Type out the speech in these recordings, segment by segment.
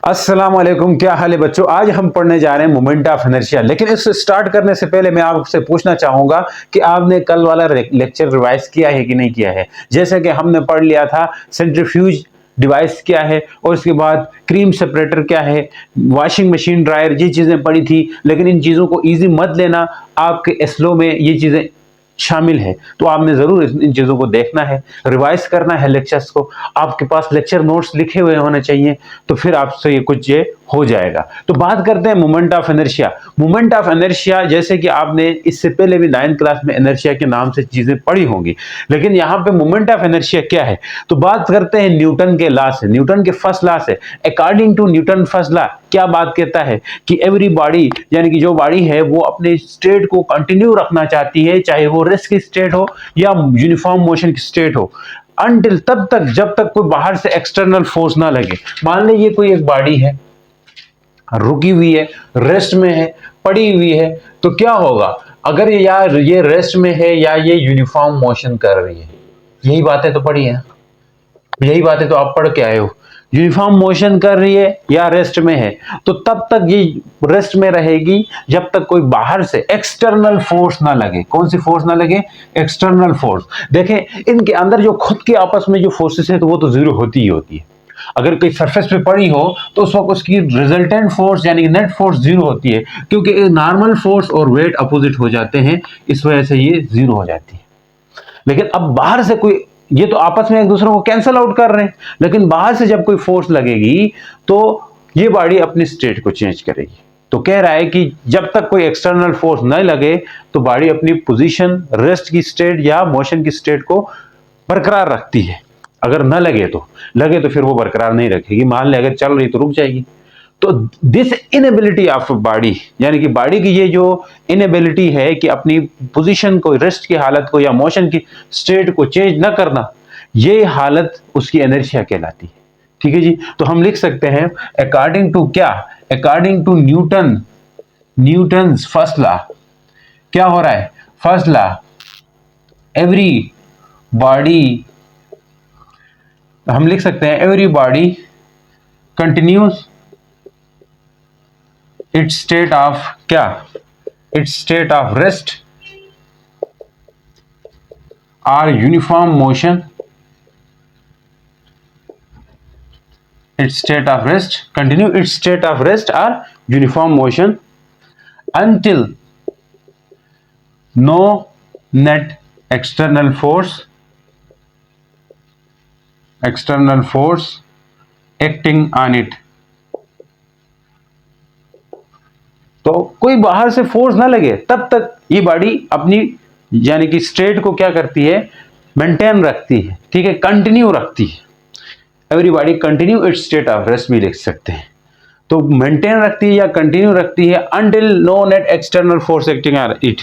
अस्सलाम वालेकुम, क्या हाल है बच्चों। आज हम पढ़ने जा रहे हैं मोमेंट ऑफ इनर्शिया। लेकिन इस स्टार्ट करने से पहले मैं आपसे पूछना चाहूंगा कि आपने कल वाला लेक्चर रिवाइज किया है कि नहीं किया है। जैसे कि हमने पढ़ लिया था सेंट्रीफ्यूज डिवाइस क्या है और उसके बाद क्रीम सेपरेटर क्या है, वॉशिंग मशीन, ड्रायर, ये चीजें पढ़ी थी। लेकिन इन चीजों को इजी मत लेना, आपके स्लो में ये चीजें शामिल है, तो आपने जरूर इन चीजों को देखना है, रिवाइज करना है लेक्चर्स को। आपके पास लेक्चर नोट्स लिखे हुए होने चाहिए, तो फिर आपसे ये कुछ ये हो जाएगा। तो बात करते हैं moment of inertia. Moment of inertia जैसे कि आपने इससे पहले भी 9th क्लास में इनर्शिया के नाम से चीजें पढ़ी होंगी, लेकिन यहाँ पे मोमेंट ऑफ इनर्शिया क्या है, तो बात करते हैं न्यूटन के लॉ से। न्यूटन के फर्स्ट लॉ से, according to Newton first law क्या बात कहता है कि एवरी बॉडी, यानी कि जो बॉडी है वो अपने स्टेट को कंटिन्यू रखना चाहती है, चाहे वो रेस्ट की स्टेट हो या यूनिफॉर्म मोशन की स्टेट हो, अनटिल तब तक जब तक कोई बाहर से एक्सटर्नल फोर्स ना लगे। मान लीजिए कोई एक बॉडी है, रुकी हुई है, रेस्ट में है, पड़ी हुई है, तो क्या होगा अगर ये रेस्ट में है या ये यूनिफॉर्म मोशन कर रही है। यही बातें तो पढ़ी है, यही बातें तो आप पढ़ के आए हो। यूनिफॉर्म मोशन कर रही है या रेस्ट में है, तो तब तक ये रेस्ट में रहेगी जब तक कोई बाहर से एक्सटर्नल फोर्स ना लगे। कौन सी फोर्स ना लगे? External force. देखें इनके अंदर जो खुद के आपस में जो फोर्सेस है, तो वो तो जीरो होती ही होती है। अगर कोई सरफेस पे पड़ी हो तो उस वक्त उसकी रिजल्टेंट फोर्स यानी कि नेट फोर्स जीरो होती है, क्योंकि नॉर्मल फोर्स और वेट अपोजिट हो जाते हैं, इस वजह से ये जीरो हो जाती है। लेकिन अब बाहर से कोई, ये तो आपस में एक दूसरे को कैंसल आउट कर रहे हैं, लेकिन बाहर से जब कोई फोर्स लगेगी तो ये बॉडी अपनी स्टेट को चेंज करेगी। तो कह रहा है कि जब तक कोई एक्सटर्नल फोर्स न लगे तो बॉडी अपनी पोजीशन, रेस्ट की स्टेट या मोशन की स्टेट को बरकरार रखती है। अगर न लगे तो फिर वो बरकरार नहीं रखेगी। मान ले अगर चल रही तो रुक जाएगी। तो दिस इनएबिलिटी ऑफ बॉडी, यानी कि बॉडी की ये जो इनएबिलिटी है कि अपनी पोजीशन को, रेस्ट की हालत को या मोशन की स्टेट को चेंज ना करना, ये हालत उसकी इनर्शिया कहलाती है। ठीक है जी। तो हम लिख सकते हैं अकॉर्डिंग टू क्या, according to Newton's first law, क्या हो रहा है? फर्स्ट लॉ, एवरी बॉडी, हम लिख सकते हैं every body continuous its state of क्या, its state of rest or uniform motion, its state of rest, continue its state of rest or uniform motion until no net external force acting on it, तो कोई बाहर से force ना लगे तब तक ये बॉडी अपनी यानी कि स्टेट को क्या करती है? मेंटेन रखती है। ठीक है, कंटिन्यू रखती है। Every body continue its state of rest भी लिख सकते हैं। तो मेंटेन रखती है या कंटिन्यू रखती है until no net external force acting on it,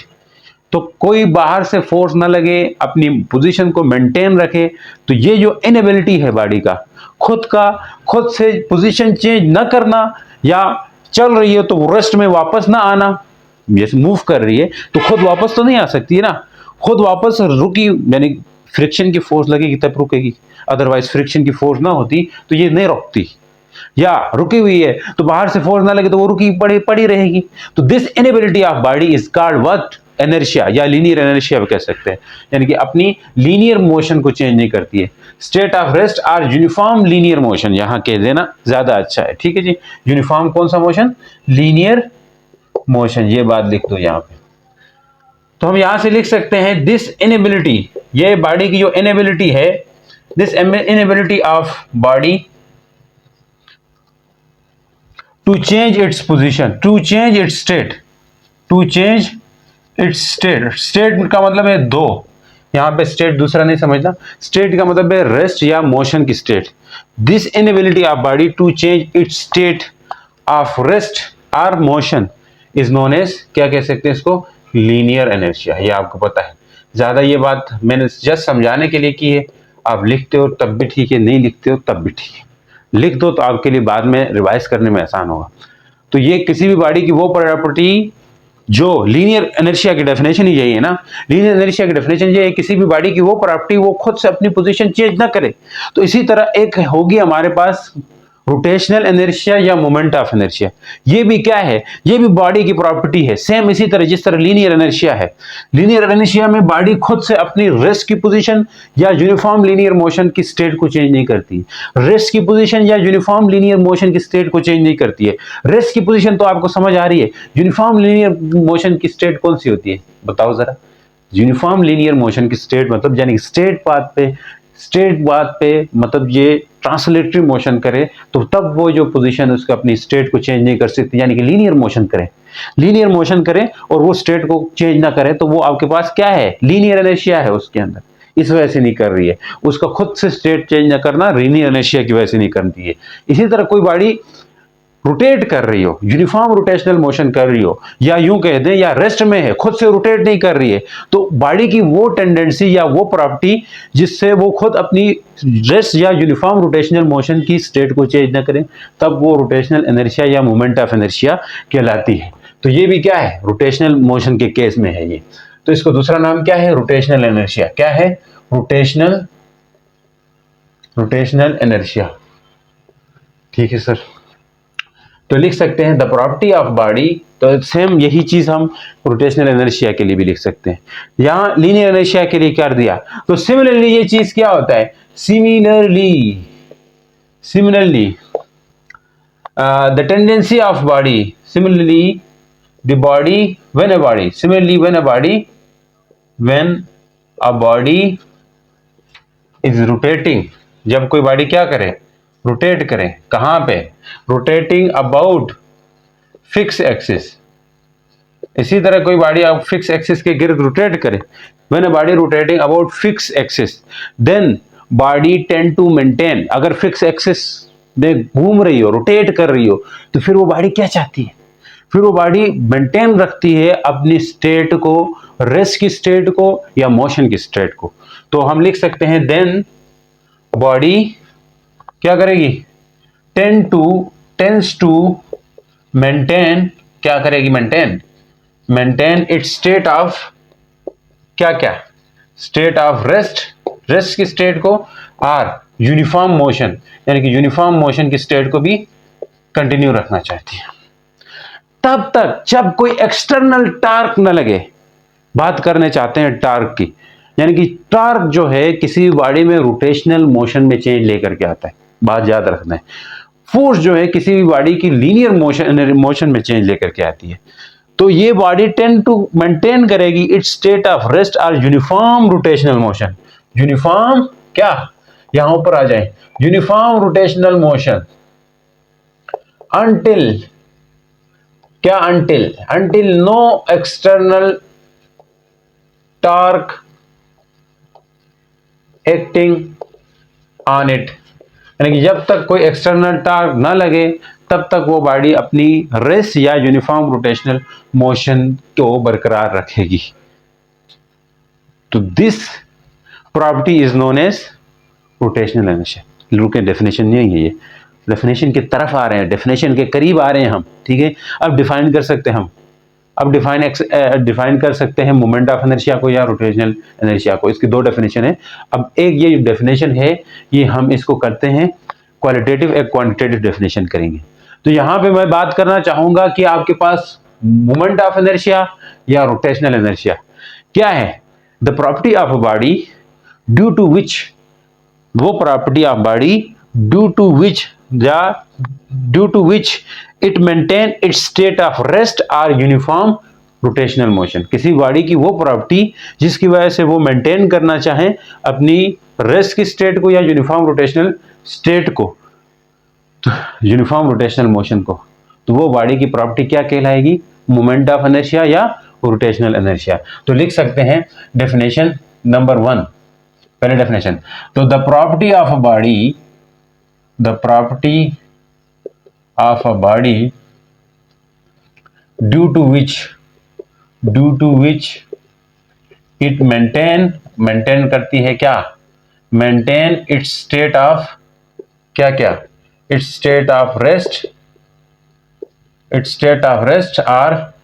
तो कोई बाहर से फोर्स ना लगे, अपनी पोजीशन को मेंटेन रखे। तो ये जो इनएबिलिटी है बॉडी का, खुद से पोजीशन चेंज ना करना, या चल रही है तो रेस्ट में वापस ना आना, जैसे मूव कर रही है तो खुद वापस तो नहीं आ सकती है ना, खुद वापस रुकी, यानी फ्रिक्शन की फोर्स लगेगी तब रुकेगी, अदरवाइज फ्रिक्शन की फोर्स ना होती तो ये नहीं रुकती। या रुकी हुई है तो बाहर से फोर्स ना लगे तो वो रुकी पड़ी रहेगी। तो this inability of body is called what? Inertia या लीनियर इनर्शिया कह सकते हैं, यानी कि अपनी लीनियर मोशन को चेंज नहीं करती है। स्टेट ऑफ रेस्ट और यूनिफॉर्म लीनियर मोशन यहां कह देना ज्यादा अच्छा है। ठीक है जी। यूनिफॉर्म कौन सा मोशन? लीनियर मोशन, ये बात लिख दो यहां पे। तो हम यहां से लिख सकते हैं दिस इनएबिलिटी, ये बॉडी की जो इनएबिलिटी है, this inability of body to change its position, to change its state, to change its state. State का मतलब है दो, यहां पे स्टेट दूसरा नहीं समझना, स्टेट का मतलब है रेस्ट या मोशन की स्टेट। This inability of body to change its state of rest और मोशन इज नोन एज, क्या कह सकते हैं इसको? Linear inertia. ये आपको पता है, ज्यादा ये बात मैंने जस्ट समझाने के लिए की है। आप लिखते हो तब भी ठीक है, नहीं लिखते हो तब भी ठीक है। लिख दो तो आपके लिए बाद में रिवाइज करने में आसान होगा। तो ये किसी भी बॉडी की वो प्रॉपर्टी जो लीनियर इनर्शिया की डेफिनेशन ही यही है ना। लीनियर इनर्शिया की डेफिनेशन ये है किसी भी बॉडी की वो प्रॉपर्टी वो खुद से अपनी पोजीशन चेंज ना करे। तो इसी तरह एक होगी हमारे पास रोटेशनल इनर्शिया या मोमेंट ऑफ इनर्शिया। ये भी क्या है, ये भी बॉडी की प्रॉपर्टी है, सेम इसी तरह जिस तरह लीनियर इनर्शिया है। लीनियर इनर्शिया में बॉडी खुद से अपनी रेस्ट की पोजीशन या यूनिफॉर्म लीनियर मोशन की स्टेट को चेंज नहीं करती। रेस्ट की पोजीशन या यूनिफॉर्म लीनियर मोशन की स्टेट को चेंज नहीं करती है। रेस्ट की पोजीशन तो आपको समझ आ रही है, यूनिफॉर्म लीनियर मोशन की स्टेट कौन सी होती है बताओ जरा। यूनिफॉर्म लीनियर मोशन की स्टेट मतलब यानी स्टेट पाथ पे मतलब ये ट्रांसलेटरी मोशन करे तो तब वो जो पोजीशन उसका अपनी स्टेट को चेंज नहीं कर सकती, यानी कि लीनियर मोशन करे और वो स्टेट को चेंज ना करे तो वो आपके पास क्या है, लीनियर इनर्शिया है उसके अंदर, इस वजह से नहीं कर रही है। उसका खुद से स्टेट चेंज ना करना लीनियर इनर्शिया की वजह से नहीं करती है। इसी तरह कोई बॉडी रोटेट कर रही हो, यूनिफॉर्म रोटेशनल मोशन कर रही हो, या यूं कह दें या रेस्ट में है, खुद से रोटेट नहीं कर रही है, तो बॉडी की वो टेंडेंसी या वो प्रॉपर्टी जिससे वो खुद अपनी रेस्ट या यूनिफॉर्म रोटेशनल मोशन की स्टेट को चेंज ना करें, तब वो रोटेशनल इनर्शिया या मोमेंट ऑफ इनर्शिया कहलाती है। तो ये भी क्या है, रोटेशनल मोशन के केस में है ये। तो इसको दूसरा नाम क्या है, रोटेशनल इनर्शिया। क्या है, रोटेशनल इनर्शिया। ठीक है सर। तो लिख सकते हैं द प्रॉपर्टी ऑफ बॉडी, तो सेम यही चीज हम रोटेशनल इनर्शिया के लिए भी लिख सकते हैं। यहां लीनियर इनर्शिया के लिए कर दिया, तो सिमिलरली ये चीज क्या होता है, similarly the tendency of body, similarly the body when a body is rotating, जब कोई बॉडी क्या करे, रोटेट करें, कहां पे, रोटेटिंग अबाउट फिक्स एक्सिस। इसी तरह कोई बॉडी आप फिक्स एक्सिस के गिर्द रोटेट करे, when a body rotating about fix axis then body tend to maintain, अगर फिक्स एक्सिस में घूम रही हो, रोटेट कर रही हो, तो फिर वो बॉडी क्या चाहती है, फिर वो बॉडी मेंटेन रखती है अपनी स्टेट को, रेस्ट की स्टेट को या मोशन की स्टेट को। तो हम लिख सकते हैं देन बॉडी क्या करेगी, टेंस टू मेंटेन, क्या करेगी, मेंटेन इट्स स्टेट ऑफ क्या स्टेट ऑफ रेस्ट की स्टेट को, और यूनिफॉर्म मोशन यानी कि यूनिफॉर्म मोशन की स्टेट को भी कंटिन्यू रखना चाहती है। तब तक जब कोई एक्सटर्नल टार्क न लगे, बात करने चाहते हैं टार्क की, यानी कि टार्क जो है किसी बॉडी में रोटेशनल मोशन में चेंज लेकर के आता है, बात याद रखना है। फोर्स जो है किसी भी बॉडी की लीनियर मोशन में चेंज लेकर के आती है। तो ये बॉडी टेंड टू मेंटेन करेगी इट्स स्टेट ऑफ रेस्ट और यूनिफॉर्म रोटेशनल मोशन। यूनिफॉर्म क्या, यहां ऊपर आ जाए, यूनिफॉर्म रोटेशनल मोशन अंटिल क्या, until no external torque acting on it, यानी कि जब तक कोई एक्सटर्नल टार्क ना लगे तब तक वो बॉडी अपनी रेस्ट या यूनिफॉर्म रोटेशनल मोशन को बरकरार रखेगी। तो this property is known as rotational inertia. Look के डेफिनेशन नहीं है, ये डेफिनेशन की तरफ आ रहे हैं, डेफिनेशन के करीब आ रहे हैं हम, ठीक है। अब डिफाइन कर सकते हैं हम, अब डिफाइन कर सकते हैं मोमेंट ऑफ इनर्शिया को या रोटेशनल इनर्शिया को। इसकी दो डेफिनेशन है। अब एक ये डेफिनेशन है, ये हम इसको करते हैं क्वालिटेटिव, एक क्वांटिटेटिव डेफिनेशन करेंगे। तो यहां पे मैं बात करना चाहूंगा कि आपके पास मोमेंट ऑफ इनर्शिया या रोटेशनल इनर्शिया क्या है, the property of a body due to which, वो property of body due to which it maintain its state of rest और यूनिफॉर्म रोटेशनल मोशन। किसी बॉडी की वो प्रॉपर्टी जिसकी वजह से वो मेंटेन करना चाहे अपनी रेस्ट की स्टेट को या यूनिफॉर्म रोटेशनल स्टेट को, यूनिफॉर्म रोटेशनल मोशन को, तो वो बॉडी की प्रॉपर्टी क्या कहलाएगी, मोमेंट ऑफ इनर्शिया या रोटेशनल इनर्शिया। तो लिख सकते हैं डेफिनेशन नंबर 1, पहले डेफिनेशन, तो the property of a body, the property of a body due to which it maintain करती है क्या, मेंटेन इट्स स्टेट ऑफ क्या इट्स स्टेट ऑफ रेस्ट और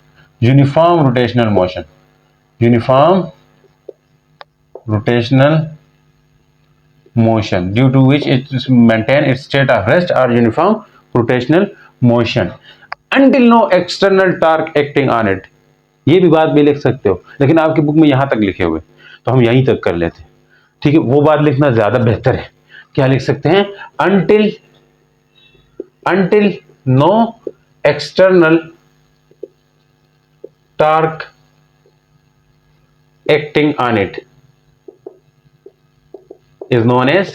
uniform rotational motion, uniform rotational motion due to which it maintain its state of rest or uniform rotational motion until no external torque acting on it। ये भी बात भी लिख सकते हो, लेकिन आपकी बुक में यहां तक लिखे हुए तो हम यहीं तक कर लेते हैं, ठीक है। वो बात लिखना ज्यादा बेहतर है। क्या लिख सकते हैं? until no external torque acting on it is known as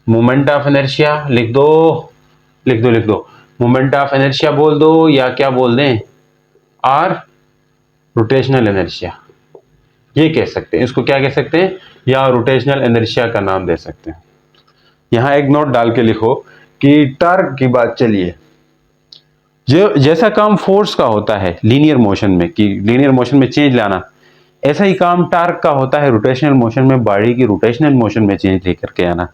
moment of inertia. लिख दो मोमेंट ऑफ इनर्शिया बोल दो या क्या बोल दें, और रोटेशनल इनर्शिया, ये कह सकते हैं। इसको क्या कह सकते हैं? या रोटेशनल इनर्शिया का नाम दे सकते हैं। यहां एक नोट डाल के लिखो कि टॉर्क की बात चलिए, जो जैसा काम फोर्स का होता है लीनियर मोशन में, कि लीनियर मोशन में चेंज लाना, ऐसा ही काम टॉर्क का होता है रोटेशनल मोशन में, बॉडी की रोटेशनल मोशन में चेंज लेकर के आना,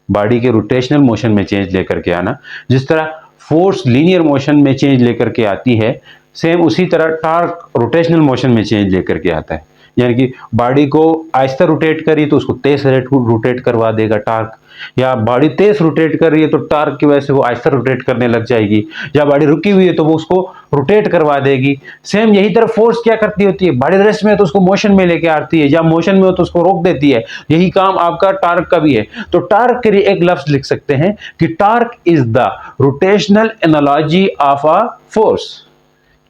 बॉडी के रोटेशनल मोशन में चेंज लेकर के आना। जिस तरह फोर्स लीनियर मोशन में चेंज लेकर के आती है, सेम उसी तरह टॉर्क रोटेशनल मोशन में चेंज लेकर के आता है। यानी कि बॉडी को आहिस्ता रोटेट करी तो उसको तेज रोटेट करवा देगा टॉर्क, या बॉडी तेज रोटेट कर रही है तो टॉर्क की वजह से वो आहिस्ता रोटेट करने लग जाएगी, या बॉडी रुकी हुई है तो वो उसको रोटेट करवा देगी। सेम यही तरह फोर्स क्या करती होती है, बॉडी रेस्ट में तो उसको मोशन में लेके आती है, या मोशन में हो तो उसको रोक देती है। यही काम आपका टॉर्क का भी है। तो टॉर्क के लिए एक लफ्ज लिख सकते हैं कि torque is the rotational analogy of a force.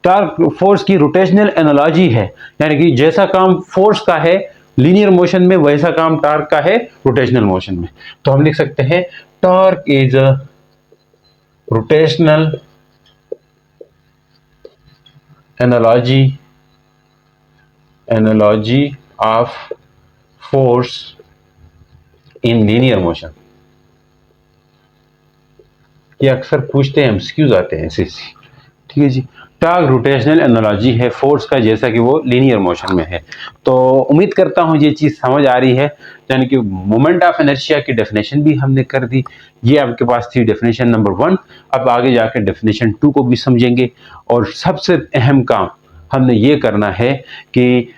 Torque force की रोटेशनल एनालॉजी है, यानी कि जैसा काम फोर्स का है लीनियर मोशन में, वैसा काम टॉर्क का है रोटेशनल मोशन में। तो हम लिख सकते हैं torque is a rotational analogy of force in linear motion. ये अक्सर पूछते हैं, एमसीक्यूज आते हैं ऐसे, ठीक है जी। टॉर्क रोटेशनल एनालॉजी है फोर्स का, जैसा कि वो लीनियर मोशन में है। तो उम्मीद करता हूं ये चीज समझ आ रही है। यानी कि मोमेंट ऑफ इनर्शिया की डेफिनेशन भी हमने कर दी। ये आपके पास थी डेफिनेशन नंबर 1। अब आगे जाकर डेफिनेशन 2 को भी समझेंगे। और सबसे अहम काम हमने ये करना है कि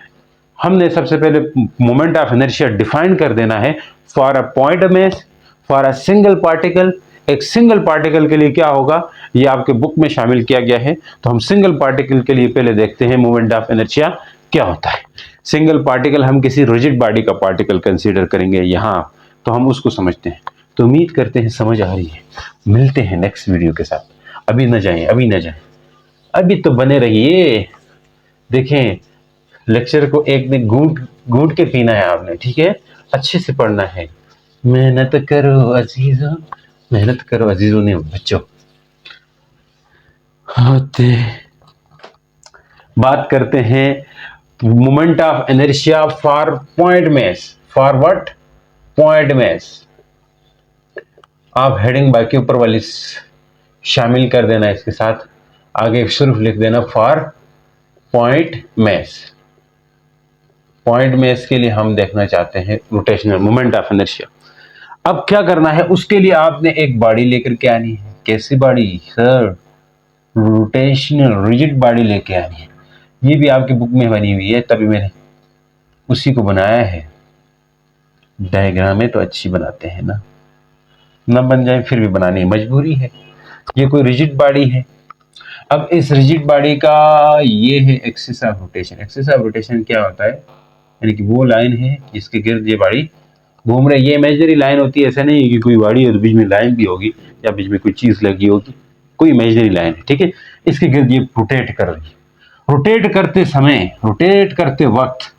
हमने सबसे पहले मोमेंट ऑफ इनर्शिया डिफाइन कर देना है for a point mass, for a single particle. एक सिंगल पार्टिकल के लिए क्या होगा, ये आपके बुक में शामिल किया गया है। तो हम सिंगल पार्टिकल के लिए पहले देखते हैं मोमेंट ऑफ इनर्शिया क्या होता है। सिंगल पार्टिकल हम किसी रिजिड बॉडी का पार्टिकल कंसीडर करेंगे यहाँ, तो हम उसको समझते हैं। तो उम्मीद करते हैं समझ आ रही है। मिलते हैं नेक्स्ट वीडियो के साथ। अभी न जाएं, अभी तो बने रहिए। देखें, लेक्चर को एक दिन घूंट के पीना है आपने, ठीक है। अच्छे से पढ़ना है। मेहनत करो अजीजों ने बच्चों। होते बात करते हैं moment of inertia for point mass. For what? Point mass. आप हेडिंग बाकी ऊपर वाली शामिल कर देना, इसके साथ आगे सिर्फ लिख देना for point mass. Point mass के लिए हम देखना चाहते हैं रोटेशनल मोमेंट ऑफ इनर्शिया। अब क्या करना है, उसके लिए आपने एक बॉडी लेकर के आनी है। कैसी body sir? Rotational rigid body लेके आनी है। ये भी आपकी बुक में बनी हुई है, तभी मैंने उसी को बनाया है। डायग्रामें तो अच्छी बनाते हैं ना बन जाए फिर भी बनानी मजबूरी है। ये कोई रिजिड बॉडी है। अब इस रिजिड बॉडी का ये है axis of rotation. Axis of rotation क्या होता है? यानी कि वो लाइन है जिसके गिर्द ये बॉडी घूम रही है। ये इमेजिनरी लाइन होती है, ऐसा नहीं है कि कोई बॉडी है तो बीच में लाइन भी होगी या बीच में कोई चीज लगी होगी। कोई इमेजिनरी लाइन है, ठीक है। इसके गिर्द ये रोटेट कर रही है। रोटेट करते वक्त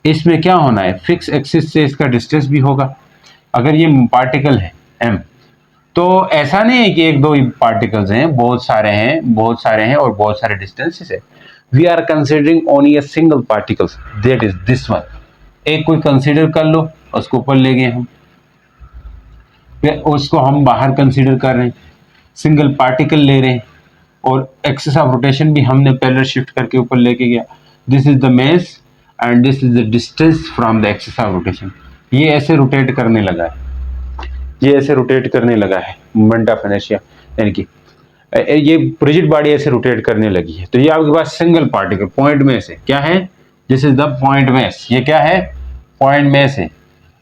इसमें क्या होना है, फिक्स एक्सिस से इसका डिस्टेंस भी होगा। अगर ये पार्टिकल है m, तो ऐसा नहीं है कि एक दो पार्टिकल्स हैं, बहुत सारे हैं और बहुत सारे डिस्टेंसेस है। We are considering only a single particle, that is this one. एक कोई कंसीडर कर लो, उसको ऊपर ले गए हम, उसको हम बाहर कंसीडर कर रहे हैं, सिंगल पार्टिकल ले रहे हैं, और एक्सिस ऑफ रोटेशन भी हमने पहले शिफ्ट करके ऊपर लेके गया। This is the mass and this is the distance from the axis of rotation. ये ऐसे रोटेट करने लगा है, मोमेंट ऑफ इनर्शिया। यानी कि ये रिजिड बॉडी ऐसे रोटेट करने लगी है। तो ये आपके पास सिंगल पार्टिकल पॉइंट मास है। क्या है? This is the point mass. ये क्या है? पॉइंट मास है।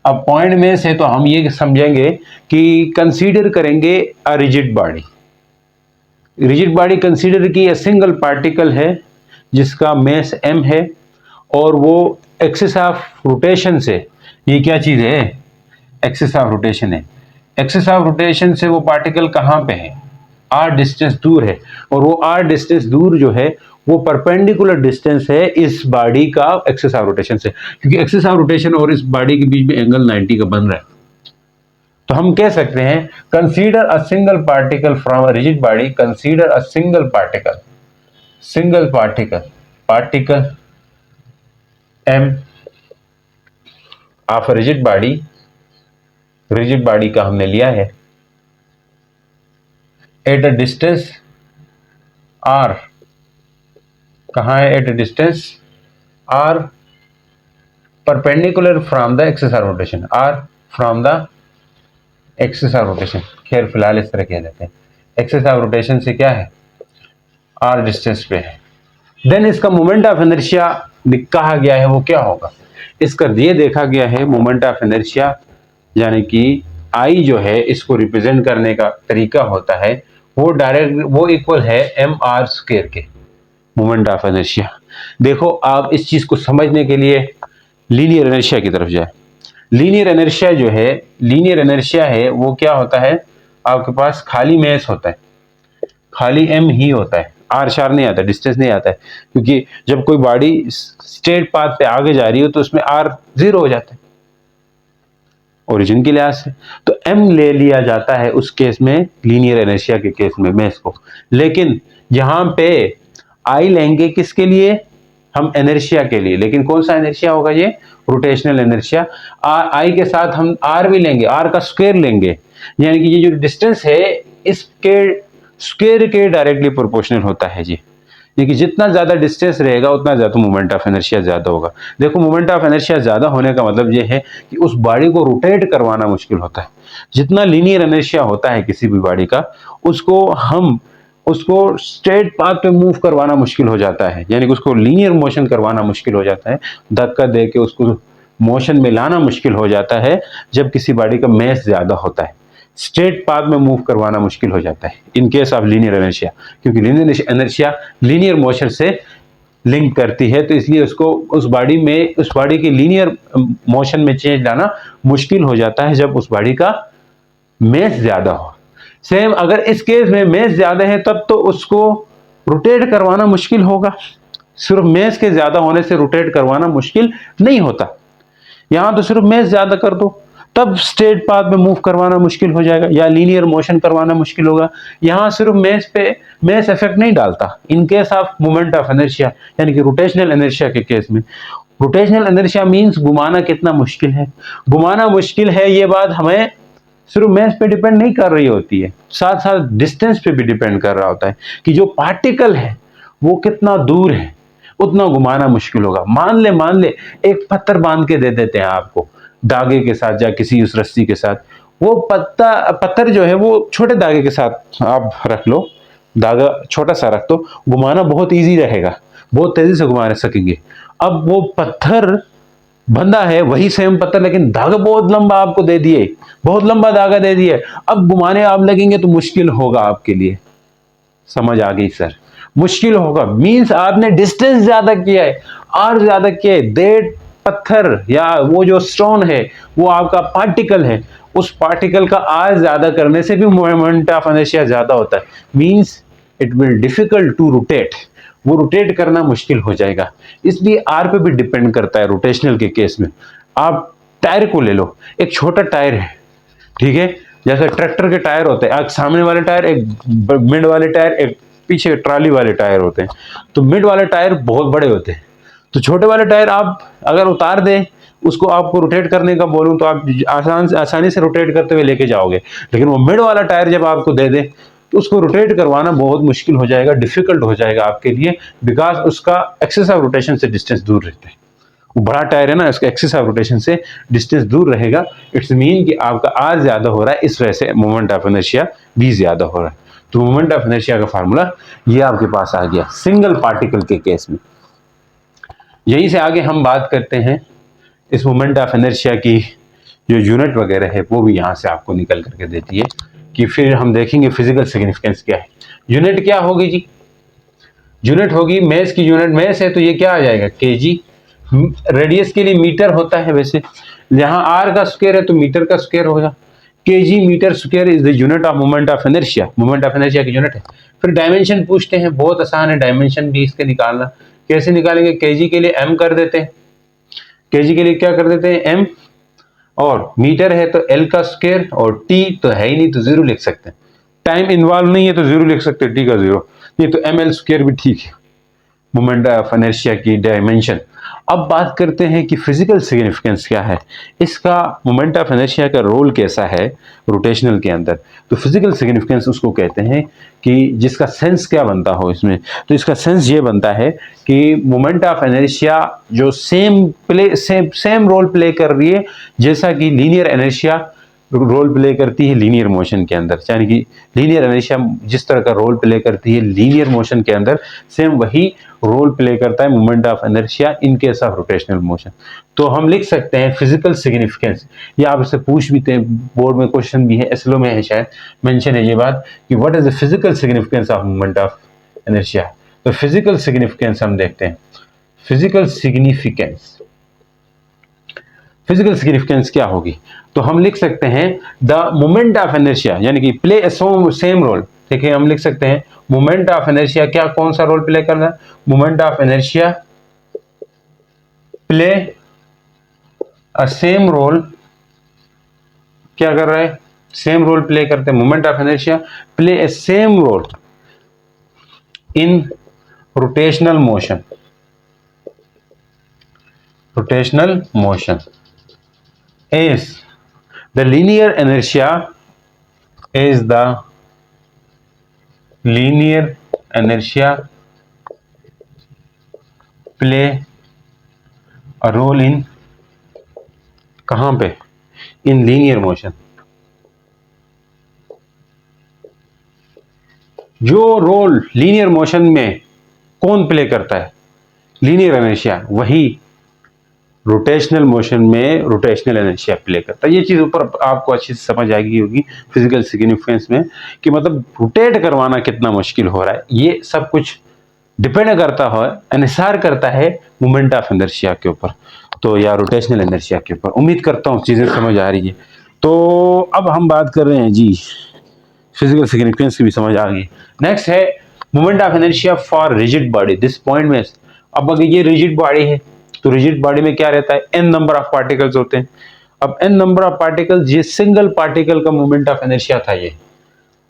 अब पॉइंट में से तो हम ये समझेंगे कि कंसीडर करेंगे a rigid body. Rigid body consider की, सिंगल पार्टिकल है जिसका मेस m है और वो एक्सिस ऑफ रोटेशन से, ये क्या चीज है, एक्सिस ऑफ रोटेशन है, एक्सिस ऑफ रोटेशन से वो पार्टिकल कहां पे है, r डिस्टेंस दूर है, और वो r डिस्टेंस दूर जो है वो परपेंडिकुलर डिस्टेंस है इस बॉडी का एक्सिस ऑफ रोटेशन से, क्योंकि एक्सिस ऑफ रोटेशन और इस बॉडी के बीच में एंगल 90 का बन रहा है। तो हम कह सकते हैं consider a single particle from a rigid body, consider a single particle, single particle m of rigid body, rigid body का हमने लिया है एट अ डिस्टेंस r, कहां है, at a distance r perpendicular from the axis of rotation, r from the axis of rotation, खैर फिलहाल इस तरह कह देते हैं, एक्सिस ऑफ रोटेशन से क्या है, r डिस्टेंस पे है। देन इसका मोमेंट ऑफ इनर्शिया कहा गया है वो क्या होगा, इसका ये देखा गया है मोमेंट ऑफ इनर्शिया, यानी कि I जो है इसको रिप्रेजेंट करने का तरीका होता है वो डायरेक्ट, वो इक्वल है mr स्क्वायर के, मोमेंट ऑफ इनर्शिया। देखो आप इस चीज को समझने के लिए लीनियर इनर्शिया की तरफ जाए। लीनियर इनर्शिया जो है, लीनियर इनर्शिया है वो क्या होता है, आपके पास खाली मेस होता है, खाली m ही होता है, r शार नहीं आता, डिस्टेंस नहीं आता है, क्योंकि जब कोई बॉडी स्ट्रेट पाथ पे आगे जा रही हो तो उसमें r जीरो हो जाता है ओरिजिन के लिहाज से, तो m ले लिया जाता है उस केस में, लीनियर इनर्शिया के केस में मेस को। लेकिन यहां पे I लेंगे किसके लिए, हम इनर्शिया के लिए, लेकिन कौन सा इनर्शिया होगा ये, रोटेशनल इनर्शिया। I के साथ हम r भी लेंगे, r का स्क्वायर लेंगे, यानी कि ये जो डिस्टेंस है इसके स्क्वायर के डायरेक्टली प्रोपोर्शनल होता है जी, कि जितना ज्यादा डिस्टेंस रहेगा उतना ज्यादा मोमेंट ऑफ इनर्शिया ज्यादा होगा। देखो मोमेंट ऑफ इनर्शिया ज्यादा होने का मतलब ये है कि उस बॉडी को रोटेट करवाना मुश्किल होता है। जितना लीनियर इनर्शिया होता है किसी भी बॉडी का, उसको स्ट्रेट पाथ पे मूव करवाना मुश्किल हो जाता है, यानी कि उसको लीनियर मोशन करवाना मुश्किल हो जाता है, धक्का दे के उसको मोशन में लाना मुश्किल हो जाता है जब किसी बॉडी का मेस ज्यादा होता है, स्ट्रेट पाथ में मूव करवाना मुश्किल हो जाता है in case of linear inertia, क्योंकि लीनियर इनर्शिया लीनियर मोशन से लिंक करती है, तो इसलिए उसको उस बॉडी की लीनियर मोशन में चेंज लाना मुश्किल हो जाता है जब उस बॉडी का मेस ज्यादा हो। सेम अगर इस केस में मेस ज्यादा है तब तो उसको रोटेट करवाना मुश्किल होगा, सिर्फ मेस के ज्यादा होने से रोटेट करवाना मुश्किल नहीं होता। यहां तो सिर्फ मेस ज्यादा कर दो तब स्ट्रेट पाथ में मूव करवाना मुश्किल हो जाएगा या लीनियर मोशन करवाना मुश्किल होगा। यहां सिर्फ मेस इफेक्ट नहीं डालता in case of moment of inertia, यानी कि रोटेशनल इनर्शिया के केस में। रोटेशनल इनर्शिया मींस घुमाना कितना मुश्किल है, घुमाना मुश्किल है ये बात हमें सिर्फ मेस पे डिपेंड नहीं कर रही होती है, साथ साथ डिस्टेंस पे भी डिपेंड कर रहा होता है कि जो पार्टिकल है वो कितना दूर है, उतना घुमाना मुश्किल होगा। मान ले एक पत्थर बांध के दे देते हैं आपको धागे के साथ या किसी उस रस्सी के साथ, वो पत्थर जो है वो छोटे धागे के साथ आप रख लो, धागा छोटा सा रख दो, घुमाना बहुत इजी रहेगा, बहुत तेजी से घुमा सकेंगे। अब वो पत्थर बंधा है, वही सेम पत्थर, लेकिन धागा बहुत लंबा आपको दे दिए, बहुत लंबा धागा दे दिए, अब घुमाने आप लगेंगे तो मुश्किल होगा आपके लिए। समझ आ गई सर, मुश्किल होगा मींस आपने डिस्टेंस ज्यादा किया है, आर ज्यादा किया है, दैट पत्थर या वो जो स्टोन है वो आपका पार्टिकल है, उस पार्टिकल का आर ज्यादा करने से भी मोमेंट ऑफ इनर्शिया ज्यादा होता है, means it will difficult to rotate, वो रोटेट करना मुश्किल हो जाएगा। इसलिए आर पे भी डिपेंड करता है रोटेशनल के केस में। आप टायर को ले लो, एक छोटा टायर है, ठीक है, जैसे ट्रैक्टर के टायर होते हैं, एक सामने वाले टायर, एक मिड वाले टायर, एक पीछे ट्रॉली वाले टायर होते हैं। तो मिड वाले टायर बहुत बड़े होते हैं, तो छोटे वाले टायर आप अगर उतार दें, उसको आपको रोटेट करने का बोलूं तो आप आसानी से रोटेट करते हुए लेके जाओगे, लेकिन वो मिड वाला टायर जब आपको दे दे तो उसको रोटेट करवाना बहुत मुश्किल हो जाएगा, डिफिकल्ट हो जाएगा आपके लिए, बिकॉज उसका एक्सिस ऑफ रोटेशन से डिस्टेंस दूर रहता है। वो बड़ा टायर है ना, इसका एक्सिस ऑफ रोटेशन से डिस्टेंस दूर रहेगा, इट्स मीन कि आपका आर ज्यादा हो रहा है, इस वजह से मोमेंट ऑफ इनर्शिया भी ज्यादा हो रहा है। तो मोमेंट ऑफ इनर्शिया का फार्मूला ये आपके पास आ गया सिंगल पार्टिकल के केस में। यहीं से आगे हम बात करते हैं इस मोमेंट ऑफ इनर्शिया की जो यूनिट वगैरह है वो भी यहाँ से आपको निकल करके देती है। कि फिर हम देखेंगे फिजिकल सिग्निफिकेंस क्या है। यूनिट क्या होगी जी? यूनिट होगी मेस की यूनिट, मेस है तो ये क्या आ जाएगा केजी। रेडियस के लिए मीटर होता है, वैसे जहां आर का स्क्वायर है तो मीटर का स्क्वायर होगा। KG metre square is the unit of moment of inertia, moment of inertia की यूनिट है। फिर डायमेंशन पूछते हैं, बहुत आसान है डायमेंशन भी इसके निकालना। कैसे निकालेंगे? केजी के लिए एम कर देते हैं, केजी के लिए क्या कर देते हैं एम, और मीटर है तो एल का स्क्वायर, और टी तो है ही नहीं तो जीरो लिख सकते हैं। टाइम इन्वॉल्व नहीं है तो जीरो लिख सकते हैं, टी का जीरो, नहीं तो एम एल स्क्वायर भी ठीक है मोमेंट ऑफ इनर्शिया की डायमेंशन। अब बात करते हैं कि फिजिकल सिग्निफिकेंस क्या है, इसका मोमेंट ऑफ इनर्शिया का रोल कैसा है रोटेशनल के अंदर। तो फिजिकल सिग्निफिकेंस उसको कहते हैं कि जिसका सेंस क्या बनता हो इसमें। तो इसका सेंस ये बनता है कि मोमेंट ऑफ इनर्शिया जो सेम रोल प्ले कर रही है जैसा कि लीनियर इनर्शिया रोल प्ले करती है लीनियर मोशन के अंदर, यानी कि लीनियर इनर्शिया जिस तरह का रोल प्ले करती है लीनियर मोशन के अंदर, सेम वही रोल प्ले करता है moment of inertia in case of rotational motion. तो हम लिख सकते हैं फिजिकल सिग्निफिकेंस, ये आप इससे पूछ भी थे, बोर्ड में क्वेश्चन भी है, एसएलओ में है शायद मेंशन है ये बात कि what is the physical significance of moment of inertia. तो फिजिकल सिग्निफिकेंस हम देखते हैं, फिजिकल सिग्निफिकेंस, फिजिकल सिग्निफिकेंस क्या होगी। तो हम लिख सकते हैं द मोमेंट ऑफ इनर्शिया, यानी कि प्ले सेम रोल। देखिए हम लिख सकते हैं मोमेंट ऑफ इनर्शिया क्या, कौन सा रोल प्ले कर रहा है, moment of inertia play a same role, क्या कर रहा है, सेम रोल प्ले करते हैं, moment of inertia play a same role in rotational motion, rotational motion is the linear inertia, is the linear inertia play a role in, कहां पे, in linear motion। जो role linear motion में कौन play करता है, linear inertia, वही rotational motion में rotational inertia play करता है। ये चीज ऊपर आपको अच्छी से समझ आएगी होगी फिजिकल सिग्निफिकेंस में कि मतलब रोटेट करवाना कितना मुश्किल हो रहा है, ये सब कुछ डिपेंड करता है, इंहिसार करता है मोमेंट ऑफ इनर्शिया के ऊपर, तो या रोटेशनल इनर्शिया के ऊपर। उम्मीद करता हूँ चीजें समझ आ रही है। तो अब हम बात कर रहे हैं जी फिजिकल सिग्निफिकेंस की भी समझ आ गई। नेक्स्ट है moment of inertia for rigid body, this point में अब अगर ये रिजिड बॉडी है तो रिजिड बॉडी में क्या रहता है, एन नंबर ऑफ पार्टिकल्स होते हैं। अब एन नंबर ऑफ पार्टिकल्स, ये सिंगल पार्टिकल का मोमेंट ऑफ इनर्शिया था ये।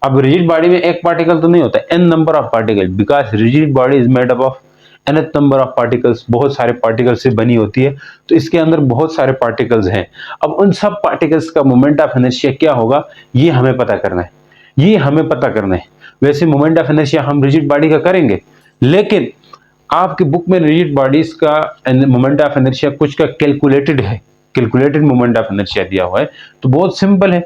अब रिजिड बॉडी में एक पार्टिकल तो नहीं होता, n number of particle, because rigid body is made up of nth number of particles, बहुत सारे पार्टिकल्स से बनी होती है, तो इसके अंदर बहुत सारे पार्टिकल्स हैं। अब उन सब पार्टिकल्स का मोमेंट ऑफ इनर्शिया क्या होगा ये हमें पता करना है, ये हमें पता करना है। वैसे मोमेंट ऑफ इनर्शिया हम रिजिड बॉडी का करेंगे, लेकिन आपके बुक में रिजिड बॉडीज का मोमेंट ऑफ इनर्शिया कुछ का कैलकुलेटेड है, कैलकुलेटेड मोमेंट ऑफ इनर्शिया दिया हुआ है। तो बहुत सिंपल है,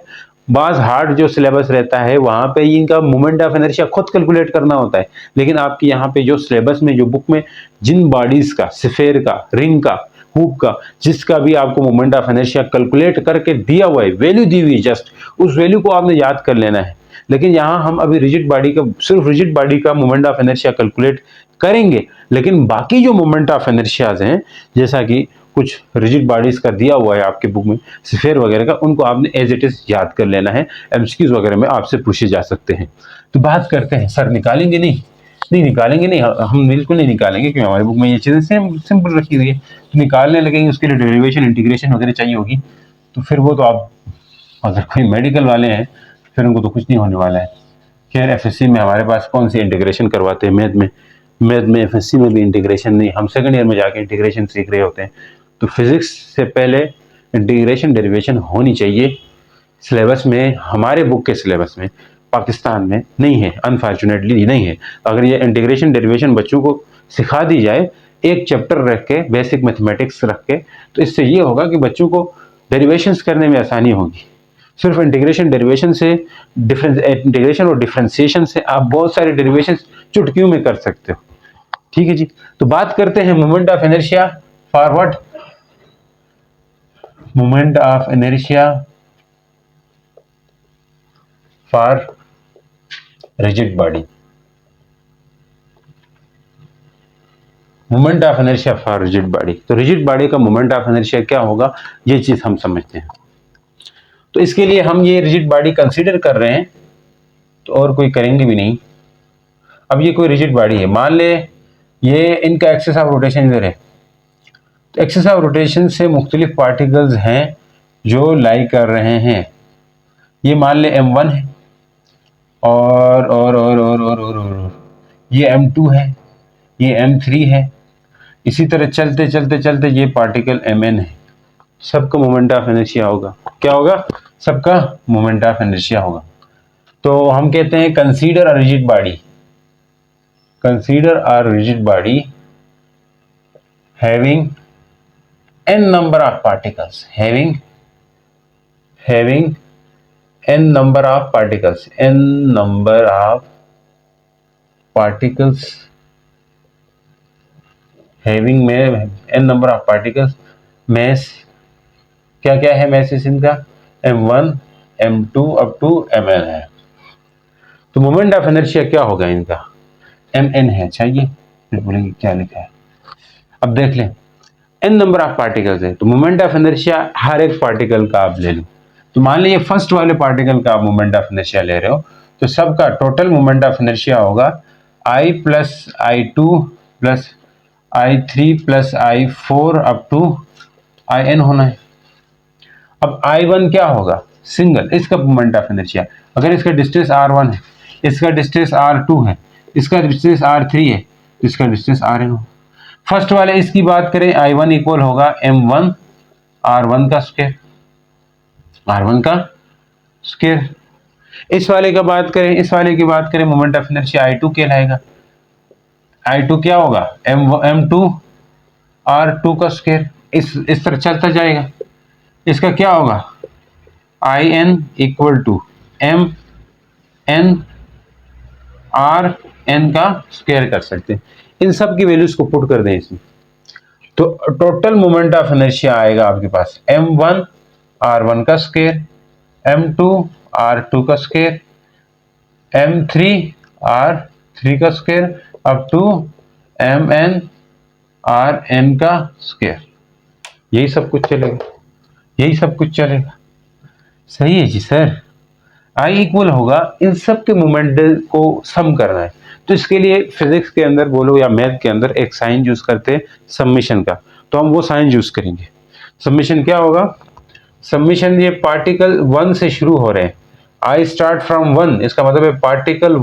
बाज हार्ड जो सिलेबस रहता है वहां पे इनका मोमेंट ऑफ इनर्शिया खुद कैलकुलेट करना होता है, लेकिन आपके यहाँ पे जो सिलेबस में जो बुक में जिन बॉडीज का, स्फेयर का, रिंग का, हुक का, जिसका भी आपको मोमेंट ऑफ इनर्शिया कैलकुलेट करके दिया हुआ है, वैल्यू दी हुई है, जस्ट उस वैल्यू को आपने याद कर लेना है। लेकिन यहाँ हम अभी रिजिड बॉडी का, सिर्फ रिजिड बॉडी का मोमेंट ऑफ इनर्शिया कैलकुलेट करेंगे, लेकिन बाकी जो मोमेंट ऑफ इनर्शियाज हैं, जैसा कि कुछ रिजिड बॉडीज का दिया हुआ है आपके बुक में, स्फीयर वगैरह का, उनको आपने एज इट इज याद कर लेना है, एमसीक्यूज वगैरह में आपसे पूछे जा सकते हैं। तो बात करते हैं, सर निकालेंगे नहीं, नहीं निकालेंगे नहीं, हम बिल्कुल नहीं निकालेंगे क्योंकि हमारे बुक में ये चीजें सिंपल रखी हुई है। तो निकालने लगेंगे उसके लिए डेरिवेशन, इंटीग्रेशन वगैरह चाहिए होगी, तो फिर वो तो आप अगर कोई मेडिकल वाले हैं फिर उनको तो कुछ नहीं होने वाला है। खैर एफएससी में हमारे पास कौन सी इंटीग्रेशन करवाते हैं, मैथ में एफएससी में भी इंटीग्रेशन नहीं, हम सेकंड ईयर में जाके इंटीग्रेशन सीख रहे होते हैं। तो फिजिक्स से पहले इंटीग्रेशन डेरिवेशन होनी चाहिए सिलेबस में, हमारे बुक के सिलेबस में पाकिस्तान में नहीं है, अनफॉर्चुनेटली नहीं है। अगर ये इंटीग्रेशन डेरिवेशन बच्चों को सिखा दी जाए, एक चैप्टर रख के, बेसिक मैथमेटिक्स रख के, तो इससे ये होगा कि बच्चों को डेरिवेशंस करने में आसानी होगी। सिर्फ इंटीग्रेशन डेरिवेशन से, इंटीग्रेशन और डिफरेंशिएशन से आप बहुत सारे डेरिवेशन चुटकियों में कर सकते हो। ठीक है जी। तो बात करते हैं moment of inertia for what, moment of inertia for rigid body, moment of inertia for rigid body. तो रिजिड बॉडी का मोमेंट ऑफ इनर्शिया क्या होगा, ये चीज हम समझते हैं। तो इसके लिए हम ये रिजिड बॉडी कंसीडर कर रहे हैं, तो और कोई करेंगे भी नहीं। अब ये कोई रिजिड बॉडी है, मान ले ये इनका एक्सेस ऑफ रोटेशन इधर है, तो एक्सेस ऑफ रोटेशन से मुख्तलिफ पार्टिकल्स हैं जो लाई कर रहे हैं। ये मान ले m1 है और ये m2 है, ये m3 है। इसी तरह चलते चलते चलते ये पार्टिकल mn है। सबका मोमेंट ऑफ इनर्शिया होगा, क्या होगा, सबका मोमेंट ऑफ इनर्शिया होगा। तो हम कहते हैं consider a rigid body, consider a rigid body having n number of particles, having n number of particles, n number of particles, having में n number of particles, mass क्या क्या है, masses इनका m1 m2 up to mn है। तो moment of inertia क्या होगा इनका, mn है। अच्छा ये फिर बोलेंगे क्या लिखा है, अब देख लें n नंबर ऑफ पार्टिकल्स है, तो मोमेंट ऑफ इनर्शिया हर एक पार्टिकल का आप ले लो। तो मान लीजिए फर्स्ट वाले पार्टिकल का आप मोमेंट ऑफ इनर्शिया ले रहे हो, तो सबका टोटल मोमेंट ऑफ इनर्शिया होगा I plus I2 plus I3 plus I4 up to In होना है। अब I1 क्या होगा, सिंगल, इसका मोमेंट ऑफ इनर्शिया, अगर इसका डिस्टेंस R1 है, इसका डिस्टेंस R2 है, इसका डिस्टेंस R3 है, तो इसका डिस्टेंस Rn हो। फर्स्ट वाले इसकी बात करें, I1 इक्वल होगा m1 R1 का स्क्वायर, R1 का स्क्वायर। इस वाले का बात करें, इस वाले की बात करें, मोमेंट ऑफ इनर्शिया I2 कहलाएगा। I2 क्या होगा, m2 R2 का स्क्वायर। इस तरह चलता जाएगा। इसका क्या होगा, In equal to m n R n का स्क्वायर कर सकते हैं। इन सब की वैल्यूज को पुट कर दें इसमें, तो टोटल मोमेंट ऑफ इनर्शिया आएगा आपके पास m1 R1 का स्क्वायर, m2 R2 का स्क्वायर, m3 R3 का square up to mn Rn का स्क्वायर। यही सब कुछ चलेगा, यही सब कुछ चलेगा। सही है जी सर। I इक्वल होगा, इन सब के मोमेंट को सम करना है, तो इसके लिए फिजिक्स के अंदर बोलो या मैथ के अंदर एक साइन यूज करते हैं समेशन का, तो हम वो साइन यूज करेंगे। समेशन क्या होगा, समेशन ये पार्टिकल 1 से शुरू हो रहे हैं, I स्टार्ट फ्रॉम 1, इसका मतलब है पार्टिकल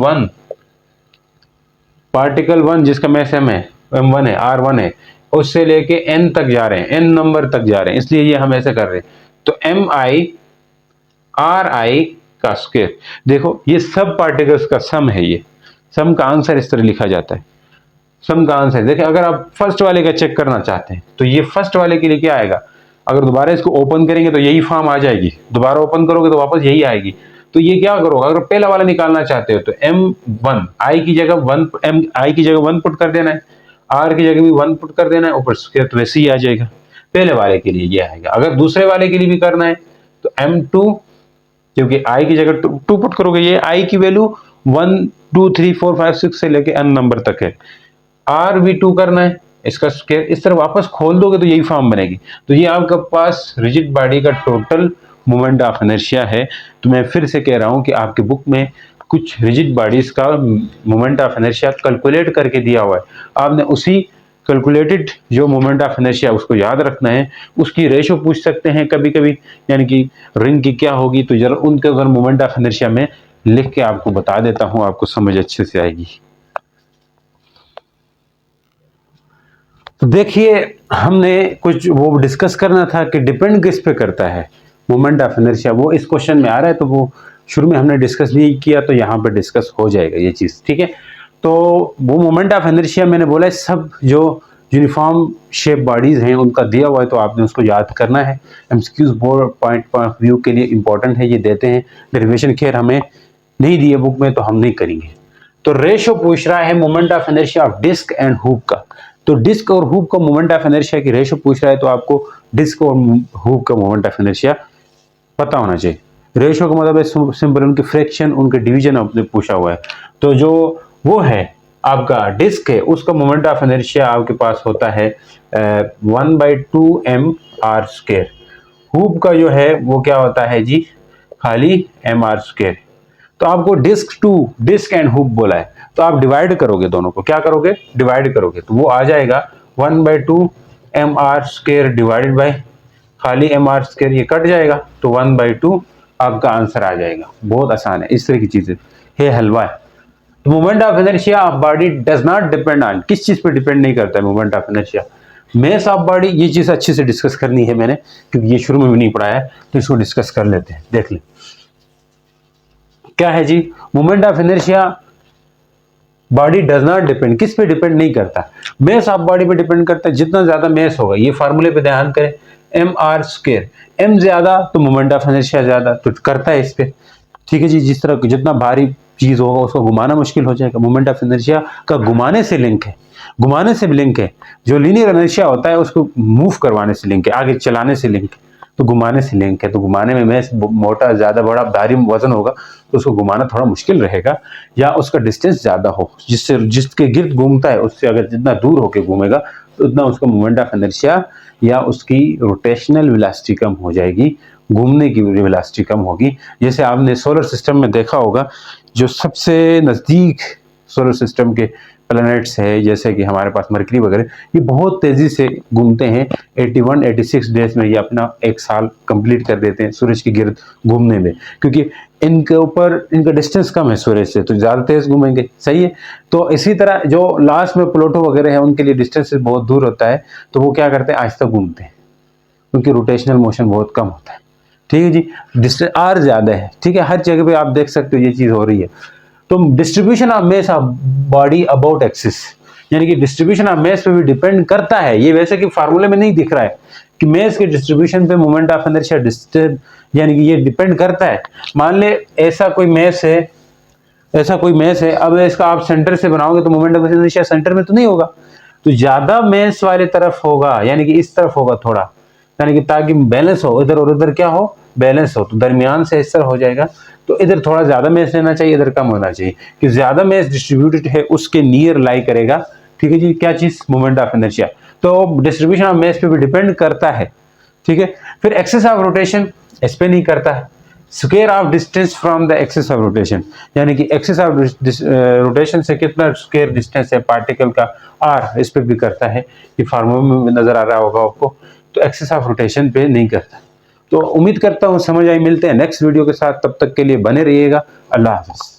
1 जिसका मैस m है, m1 है, R1 है, उससे लेके n तक जा रहे हैं, n नंबर तक जा रहे हैं, इसलिए ये हम ऐसे कर रहे हैं। तो mi Ri का स्क्वायर, देखो ये सब पार्टिकल्स का सम है, ये सम का आंसर इस तरह लिखा जाता है। सम का आंसर देखिए, अगर आप फर्स्ट वाले का चेक करना चाहते हैं तो ये फर्स्ट वाले के लिए क्या आएगा, अगर दोबारा इसको ओपन करेंगे तो यही फॉर्म आ जाएगी, दोबारा ओपन करोगे तो वापस यही आएगी। तो ये क्या करोगे, अगर पहला वाला निकालना चाहते हो तो m1 I की जगह 1 पुट कर देना है, R की जगह भी 1 पुट कर देना है, ऊपर स्क्वायर तो वैसे ही आ जाएगा। पहले वाले के लिए ये आएगा। अगर दूसरे वाले के लिए भी करना है तो m2, क्योंकि I की जगह 2 पुट करोगे, ये I की वैल्यू 1 2 3 4 5 6 से लेके n नंबर तक है, R भी 2 करना है, इसका स्क्वायर इस तरह वापस खोल दोगे तो यही फॉर्म बनेगी। तो ये आपके पास रिजिड बॉडी का टोटल मोमेंट ऑफ इनर्शिया है। तो मैं फिर से कह रहा हूं कि आपके बुक में कुछ रिजिड बॉडीज का मोमेंट ऑफ इनर्शिया कैलकुलेट करके दिया हुआ है, आपने उसी कैलकुलेटेड जो मोमेंट ऑफ इनर्शिया उसको याद रखना है। उसकी रेशो पूछ सकते हैं कभी कभी, यानी कि रिंग की क्या होगी, तो जरा उनके अगर मोमेंट ऑफ इनर्शिया में लिख के आपको बता देता हूं, आपको समझ अच्छे से आएगी। तो देखिए, हमने कुछ वो डिस्कस करना था कि डिपेंड किस पे करता है मोमेंट ऑफ इनर्शिया, वो इस क्वेश्चन में आ रहा है, तो वो शुरू में हमने डिस्कस नहीं किया, तो यहाँ पे डिस्कस हो जाएगा ये चीज़, ठीक है। तो वो मोमेंट ऑफ इनर्शिया मैंने बोला है, सब जो यूनिफॉर्म शेप बॉडीज हैं उनका दिया हुआ है, तो आपने उसको याद करना है। MCQs board point of view के लिए इंपॉर्टेंट है, ये देते हैं। डेरिवेशन खैर हमें नहीं दिए बुक में, तो हम नहीं करेंगे। तो रेशो पूछ रहा है moment of inertia of disc and hoop का, तो डिस्क और हुप का मोमेंट ऑफ इनर्शिया की रेशो पूछ रहा है, तो आपको डिस्क और हुप का मोमेंट ऑफ इनर्शिया पता होना चाहिए। रेशो का मतलब है सिंपल उनकी फ्रैक्शन, उनके डिवीजन आपने पूछा हुआ है। तो जो वो है आपका डिस्क है, उसका मोमेंट ऑफ इनर्शिया आपके पास होता है 1/2 mr²। हुप का जो है वो क्या होता है जी, खाली mr²। तो आपको डिस्क एंड हुप बोला है, तो आप डिवाइड करोगे दोनों को, क्या करोगे, डिवाइड करोगे, तो वो आ जाएगा 1/2 mr² डिवाइडेड बाय खाली mr², ये कट जाएगा तो 1/2 आपका आंसर आ जाएगा। बहुत आसान है, इस तरह की चीजें है, हलवा है। तो moment of inertia of body does not depend on, किस चीज पे डिपेंड नहीं करता है moment of inertia, mass of body. ये चीज अच्छे से डिस्कस करनी है मैंने, क्योंकि ये शुरू में भी नहीं पढ़ा है, तो इसको डिस्कस कर लेते हैं, देख लें क्या है जी। Moment of inertia body does not depend, किस पे डिपेंड नहीं करता, मास ऑफ बॉडी पे डिपेंड करता है। जितना ज्यादा मास होगा, ये फार्मूले पे ध्यान करें, mr², m ज्यादा तो मोमेंट ऑफ इनर्शिया ज्यादा, तो करता है इस पे, ठीक है जी। जिस तरह जितना भारी चीज होगा उसको घुमाना मुश्किल हो जाएगा। मोमेंट ऑफ इनर्शिया का घुमाने से लिंक है, घुमाने से लिंक है। जो लीनियर इनर्शिया होता है उसको मूव करवाने से लिंक है, आगे चलाने से लिंक है, तो घुमाने से लिंक है। तो घुमाने में मैं मोटा ज्यादा बड़ा भारी वजन होगा तो उसको घुमाना थोड़ा मुश्किल रहेगा, या उसका डिस्टेंस ज्यादा हो, जिससे जिसके गिर्द घूमता है उससे अगर जितना दूर होकर घूमेगा तो उतना उसका मोमेंट ऑफ इनर्शिया या उसकी रोटेशनल वेलोसिटी कम हो जाएगी, घूमने की वेलोसिटी कम होगी। जैसे आपने सोलर सिस्टम में देखा होगा, जो सबसे नजदीक सोलर सिस्टम के प्लैनेट्स है, जैसे कि हमारे पास मरकरी वगैरह, ये बहुत तेजी से घूमते हैं। 81-86 डेज में ये अपना एक साल कंप्लीट कर देते हैं सूरज के गिर्द घूमने में, क्योंकि इनके ऊपर इनका डिस्टेंस कम है सूरज से, तो ज्यादा तेज घूमेंगे, सही है। तो इसी तरह जो लास्ट में प्लूटो वगैरह है, उनके लिए डिस्टेंस बहुत दूर होता है, तो वो क्या करते हैं, आहिस्ता घूमते हैं, उनकी रोटेशनल मोशन बहुत कम होता है, ठीक है जी। डिस्टेंस आर ज्यादा है, ठीक है, हर जगह पे आप देख सकते हो ये चीज हो रही है। तो distribution of mass of body about axis, यानी कि डिस्ट्रीब्यूशन ऑफ मास पे भी डिपेंड करता है। ये वैसे कि फार्मूले में नहीं दिख रहा है कि मास के डिस्ट्रीब्यूशन पे मोमेंट ऑफ इनर्शिया डिस्टर्ब, यानी कि ये डिपेंड करता है। मान ले ऐसा कोई मास है, ऐसा कोई मास है, अब इसका आप सेंटर से बनाओगे तो मोमेंट ऑफ इनर्शिया सेंटर में तो नहीं होगा, तो ज्यादा मास वाले तरफ होगा, यानी कि इस तरफ होगा थोड़ा, यानी कि ताकि बैलेंस हो, इधर और उधर क्या हो, बैलेंस हो, तो दरमियान से इस तरह हो जाएगा। तो इधर थोड़ा ज्यादा मास लेना चाहिए, इधर कम होना चाहिए, कि ज्यादा मास डिस्ट्रीब्यूटेड है उसके नियर लाई करेगा, ठीक है जी, क्या चीज, मोमेंट ऑफ इनर्शिया। तो डिस्ट्रीब्यूशन ऑफ मास पे भी डिपेंड करता है, ठीक है। फिर एक्सिस ऑफ रोटेशन इस पे नहीं करता है, square of distance from the axis of rotation, यानी कि एक्सिस ऑफ रोटेशन से कितना स्क्वायर डिस्टेंस है पार्टिकल का, आर, इस पे भी करता है। ये फार्मूला में नजर आ रहा होगा आपको। तो एक्सिस ऑफ रोटेशन पे नहीं करता। तो उम्मीद करता हूँ समझ आई। मिलते हैं नेक्स्ट वीडियो के साथ, तब तक के लिए बने रहिएगा। अल्लाह हाफ़िज़।